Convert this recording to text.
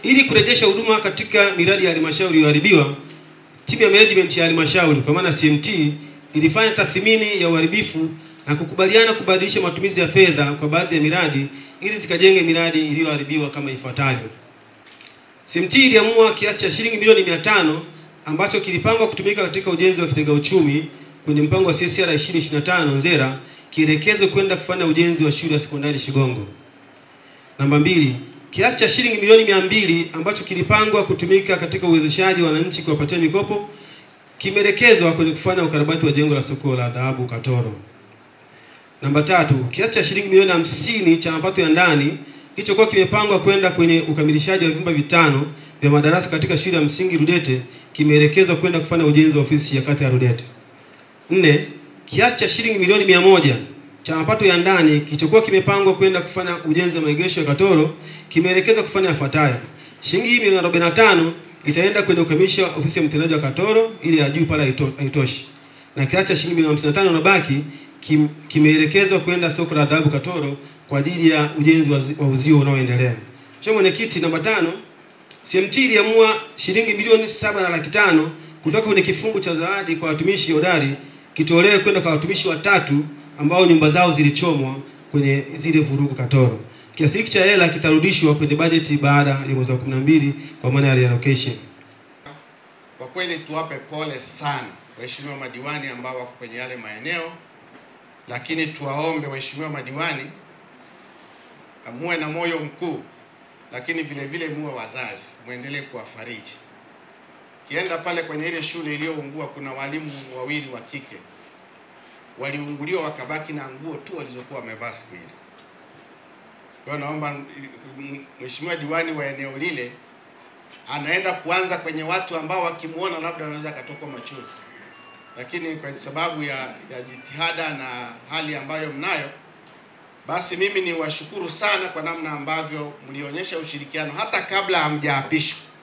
Ili kurejesha huduma katika miradi ya halmashauri iliyoharibiwa, timu ya management ya halmashauri kwa maana CMT ilifanya tathmini ya uharibifu na kukubaliana kubadilisha matumizi ya fedha kwa baadhi ya miradi ili zikajenge miradi iliyoharibiwa kama ifuatavyo. CMT iliamua kiasi cha shilingi milioni 500 ambacho kilipangwa kutumika katika ujenzi wa kitega uchumi kwenye mpango wa CSR 2025 Nzera kielekezwe kwenda kufanya ujenzi wa shule ya sekondari Shigongo. Namba 2, kiasi cha shilingi milioni 200 ambacho kilipangwa kutumika katika uwezeshaji wa wananchi kuwapatia mikopo kimeelekezwa kwenye kufanya ukarabati wa jengo la soko la dhahabu Katoro. Namba 3, kiasi cha shilingi milioni 50 cha mapato ya ndani kilichokuwa kimepangwa kwenda kwenye ukamilishaji wa vyumba 5 vya madarasa katika shule ya msingi Rudete kimeelekezwa kwenda kufanya ujenzi wa ofisi ya kata ya Rudete. 4, kiasi cha shilingi milioni 100 cha mapato ya ndani kilichokuwa kimepangwa kwenda kufanya ujenzi wa maegesho ya Katoro kimeelekezwa kufanya yafuatayo. Shilingi milioni 45 itaenda kwenye ukamilisha ofisi ya mtendaji wa Katoro ili ya juu pala haitoshi. Na kiasi cha shilingi milioni 55 unabaki kimeelekezwa kwenda soko la dhahabu Katoro kwa ajili ya ujenzi wa uzio unaoendelea. Mheshimiwa Mwenyekiti, namba 5, CMT iliamua shilingi milioni 7,500 kutoka kwenye kifungu cha zawadi kwa watumishi hodari kitolewe kwenda kwa watumishi watatu ambao nyumba zao zilichomwa kwenye zile vurugu Katoro. Kiasi hiki cha hela kitarudishwa kwenye bajeti baada ya mwezi wa 12 kwa maana ya reallocation. Kwa kweli tuwape pole sana waheshimiwa madiwani ambao wako kwenye yale maeneo, lakini tuwaombe waheshimiwa madiwani muwe na moyo mkuu, lakini vile vile muwe wazazi, muendelee kuwafariji. Kienda pale kwenye ile shule iliyoungua, kuna walimu 2 wa kike waliunguliwa wakabaki na nguo tu walizokuwa wamevaa siku ile. Kwa naomba mheshimiwa diwani wa eneo lile anaenda kuanza kwenye watu ambao wakimuona labda wanaweza katoka machozi, lakini kwa sababu ya jitihada na hali ambayo mnayo, basi mimi ni washukuru sana kwa namna ambavyo mlionyesha ushirikiano hata kabla hamjaapishwa.